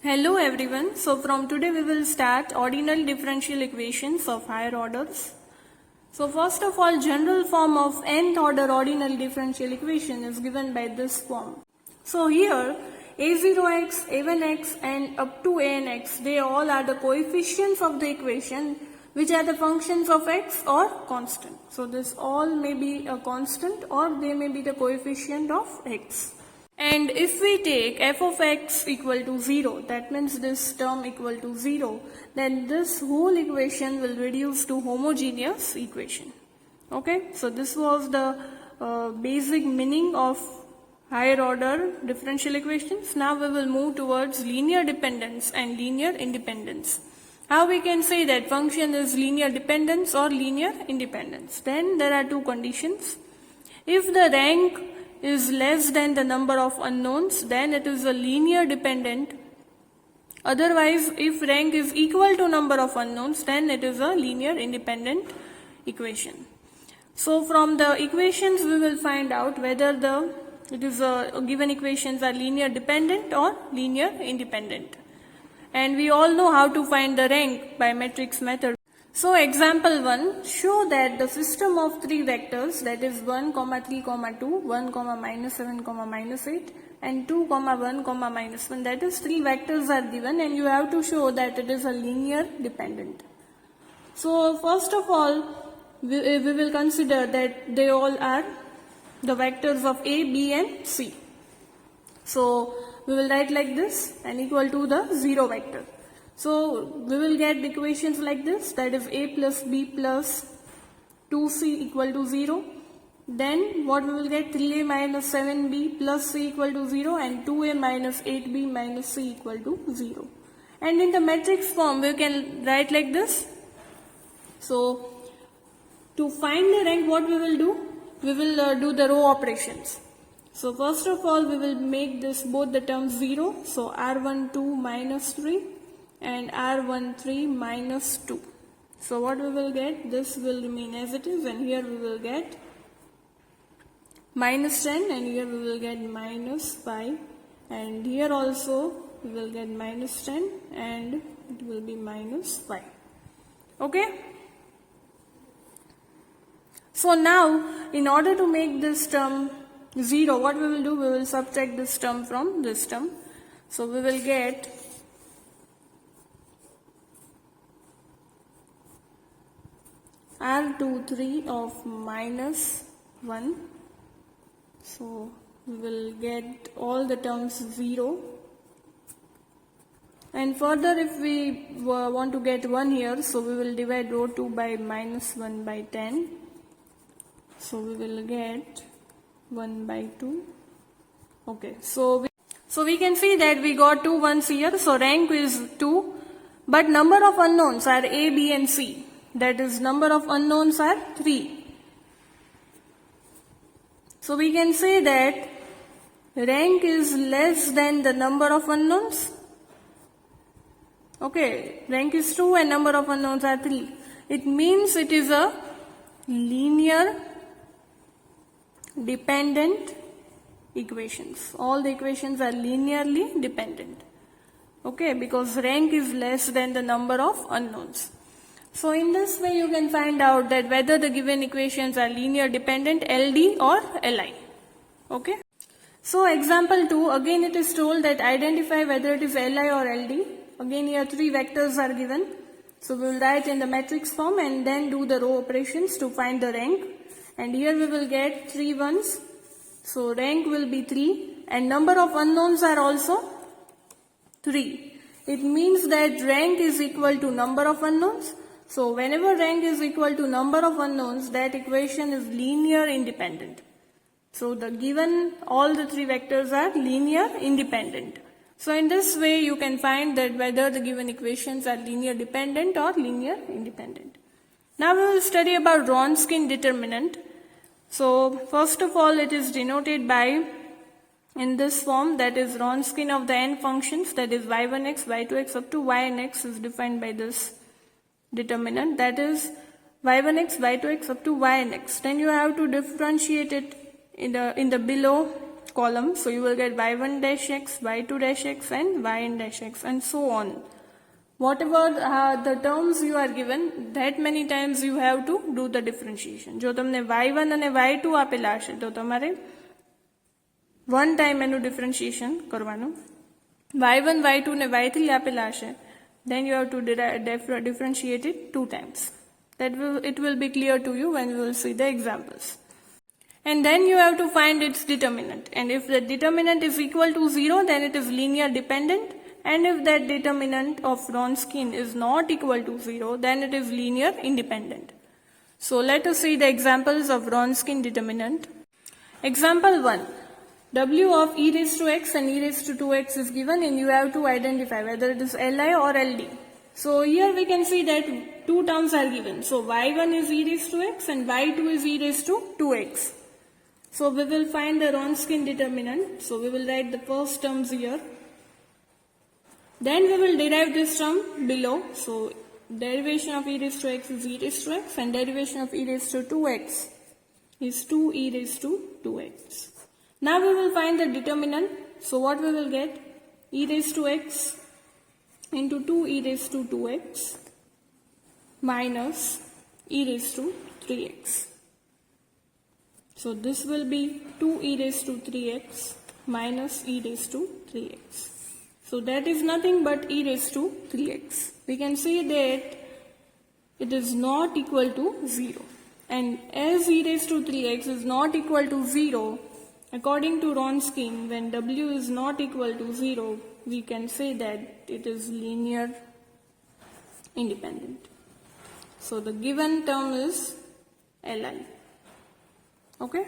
Hello everyone. So from today we will start ordinal differential equations of higher orders. So first of all, general form of nth order ordinal differential equation is given by this form. So here a0x, a1x and up to anx, they all are the coefficients of the equation which are the functions of x or constant. So this all may be a constant or they may be the coefficient of x. And if we take f of x equal to 0, that means this term equal to 0, then this whole equation will reduce to homogeneous equation. Okay, so this was the basic meaning of higher order differential equations. Now we will move towards linear dependence and linear independence. How we can say that function is linear dependence or linear independence? Then there are two conditions. If the rank is less than the number of unknowns, then it is a linear dependent. Otherwise, if rank is equal to number of unknowns, then it is a linear independent equation. So from the equations we will find out whether given equations are linear dependent or linear independent. And we all know how to find the rank by matrix method. So example 1, show that the system of three vectors, that is 1, 3, 2, 1, -7, -8 and 2, 1, -1, that is three vectors are given and you have to show that it is a linear dependent. So first of all, we will consider that they all are the vectors of A, B and C. So we will write like this and equal to the 0 vector. So we will get equations like this, that is a plus b plus 2c equal to 0. Then what we will get, 3a minus 7b plus c equal to 0 and 2a minus 8b minus c equal to 0. And in the matrix form we can write like this. So to find the rank, what we will do? We will do the row operations. So first of all we will make this both the terms 0. So r12 minus 3 and r13 minus 2. So what we will get? This will remain as it is and here we will get minus 10 and here we will get minus 5 and here also we will get minus 10 and it will be minus 5. Okay? So now in order to make this term 0, what we will do? We will subtract this term from this term. So we will get r23 of minus 1. So we will get all the terms 0. And further, if we want to get 1 here, so we will divide row 2 by minus 1 by 10. So we will get 1 by 2. Okay, so we can see that we got 2 ones here. So rank is 2, but number of unknowns are A, B and C. That is, number of unknowns are 3. So we can say that rank is less than the number of unknowns. Okay, rank is 2 and number of unknowns are 3. It means it is a linear dependent equations. All the equations are linearly dependent. Okay, because rank is less than the number of unknowns. So in this way you can find out that whether the given equations are linear dependent, LD or LI. Okay. So example 2, again it is told that identify whether it is LI or LD. Again here three vectors are given. So we will write in the matrix form and then do the row operations to find the rank. And here we will get 3 ones. So rank will be 3 and number of unknowns are also 3. It means that rank is equal to number of unknowns. So whenever rank is equal to number of unknowns, that equation is linear independent. So the given all the three vectors are linear independent. So in this way you can find that whether the given equations are linear dependent or linear independent. Now we will study about Wronskian determinant. So first of all it is denoted by in this form, that is Wronskian of the n functions, that is y1x, y2x up to ynx is defined by this determinant, that is y1x, y2x up to ynx. Then you have to differentiate it in the below first column. So you will get y1 dash x, y2 dash x and yn dash x and so on. Whatever the terms you are given, that many times you have to do the differentiation. જો તમને y1 અને y2 આપેલા હશે તો તમારે one time એનું differentiation કરવાનું. y1, y2 ને y3 આપેલા હશે, then you have to differentiate it two times. It will be clear to you when we will see the examples. And then you have to find its determinant. And if the determinant is equal to 0, then it is linear dependent. And if that determinant of Wronskian is not equal to 0, then it is linear independent. So let us see the examples of Wronskian determinant. Example 1. W of e raised to x and e raised to 2x is given and you have to identify whether it is Li or Ld. So here we can see that two terms are given. So y1 is e raised to x and y2 is e raised to 2x. So we will find the Wronskian determinant. So we will write the first terms here. Then we will derive this term below. So derivation of e raised to x is e raised to x and derivation of e raised to 2x is 2e raised to 2x. Now we will find the determinant. So what we will get? E raised to x into 2e raised to 2x minus e raised to 3x. So this will be 2e raised to 3x minus e raised to 3x. So that is nothing but e raised to 3x. We can say that it is not equal to 0. And as e raised to 3x is not equal to 0, according to Wronskian, when w is not equal to 0, we can say that it is linear independent. So the given term is Li. Okay?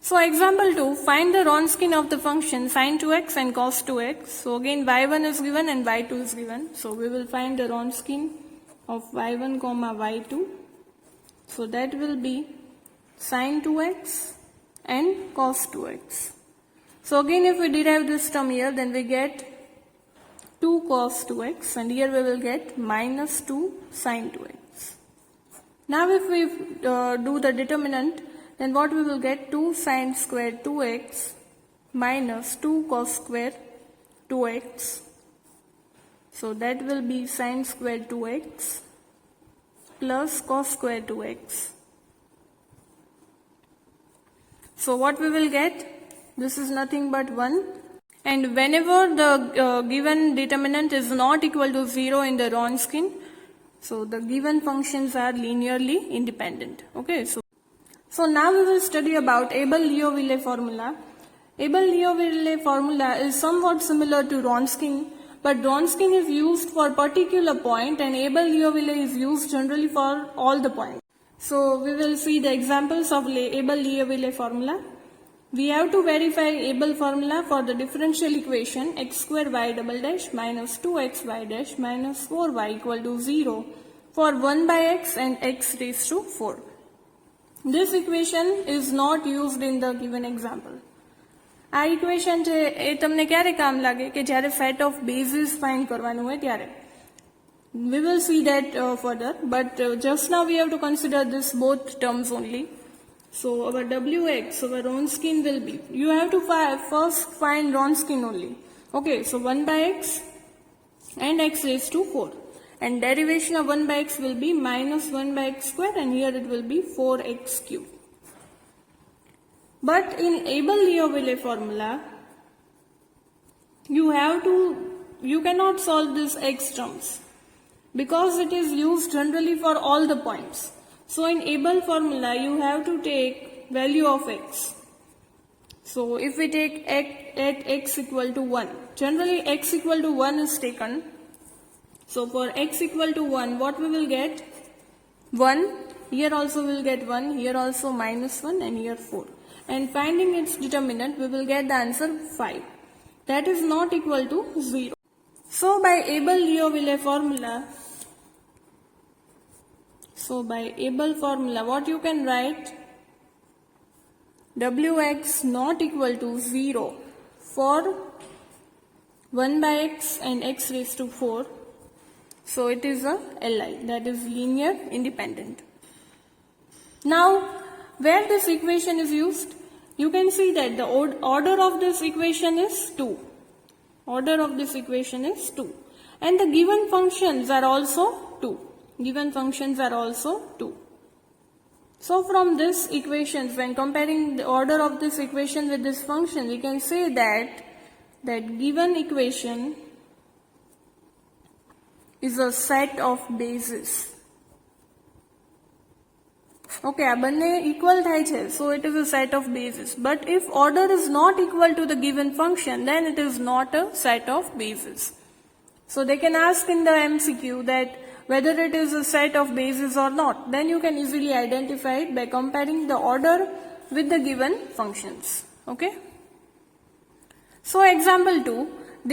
So example 2, find the Wronskian of the function sin 2x and cos 2x. So again y1 is given and y2 is given. So we will find the Wronskian of y1 comma y2. So that will be sin 2x and cos 2x. So again if we derive this term here, then we get 2 cos 2x and here we will get minus 2 sin 2x. Now if we do the determinant, then what we will get? 2 sin square 2x minus 2 cos square 2x. So that will be sin square 2x plus cos square 2x. So what we will get? This is nothing but 1. And whenever the given determinant is not equal to 0 in the Wronskian, so the given functions are linearly independent. Okay, so now we will study about Abel-Liouville formula. Abel-Liouville formula is somewhat similar to Wronskian, but Wronskian is used for particular point and Abel-Liouville is used generally for all the points. So we will see the examples of Abel-Liouville formula. We have to verify Abel formula for the differential equation x square y double dash minus 2xy dash minus 4y equal to 0 for 1 by x and x raised to 4. This equation is not used in the given example. આ equation છે એ તમને ક્યારે કામ લાગે કે જ્યારે set of bases find કરવાનું હોય ત્યારે. We will see that further, but just now we have to consider this both terms only. So our Wx, our Wronskian will be, you have to first find Wronskian only. Okay, so 1 by x and x raised to 4. And derivation of 1 by x will be minus 1 by x square and here it will be 4x cube. But in Abel-Liouville formula, you cannot solve this x terms because it is used generally for all the points. So in Abel formula, you have to take value of x. So if we take at x equal to 1, generally x equal to 1 is taken. So for x equal to 1, what we will get? 1, here also we will get 1, here also minus 1 and here 4. And finding its determinant, we will get the answer 5. That is not equal to 0. So by Abel-Liouville formula, what you can write? Wx not equal to 0 for 1 by x and x raised to 4. So it is a Li, that is linear independent. Now, where this equation is used, you can see that the order of this equation is 2. Order of this equation is 2. And the given functions are also 2. Given functions are also 2. So from this equation, when comparing the order of this equation with this function, we can say that given equation is a set of bases. Okay, આ બંને equal થાય છે, so it is a set of bases. But if order is not equal to the given function, then it is not a set of bases. So they can ask in the MCQ that whether it is a set of bases or not. Then you can easily identify it by comparing the order with the given functions. Okay. So example 2,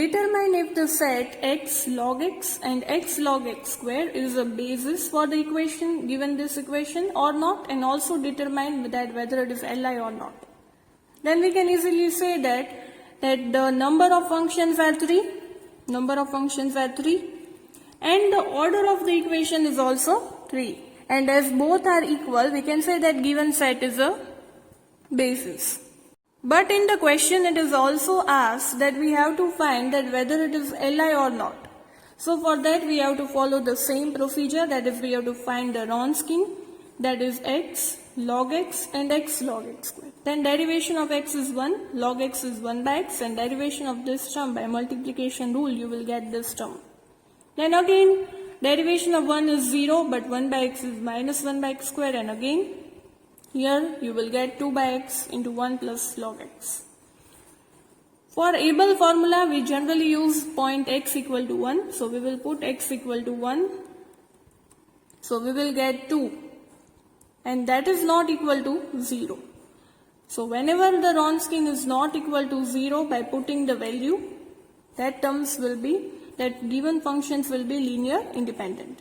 determine if the set x log x and x log x square is a basis for the equation given this equation or not, and also determine that whether it is Li or not. Then we can easily say that the number of functions are 3, and the order of the equation is also 3. And as both are equal, we can say that given set is a basis. But in the question it is also asked that we have to find that whether it is Li or not. So for that we have to follow the same procedure, that is we have to find the Wronskian, that is x log x and x log x square. Then derivation of x is 1, log x is 1 by x, and derivation of this term by multiplication rule you will get this term. Then again derivation of 1 is 0, but 1 by x is minus 1 by x square, and again here you will get 2 by x into 1 plus log x. For Abel formula we generally use point x equal to 1. So we will put x equal to 1. So we will get 2. And that is not equal to 0. So whenever the Wronskian is not equal to 0, by putting the value, that given functions will be linear independent.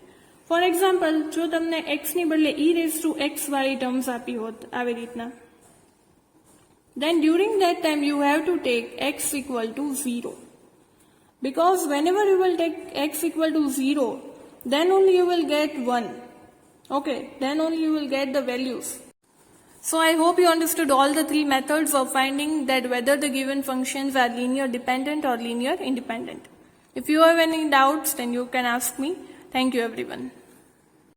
For example, જો તમને x ની બદલે e raised to x વાળી terms આપી હોત આવી રીતના, then during that time you have to take x equal to 0. Because whenever you will take x equal to 0, then only you will get 1. Okay, then only you will get the values. So I hope you understood all the 3 methods of finding that whether the given functions are linear dependent or linear independent. If you have any doubts, then you can ask me. Thank you everyone.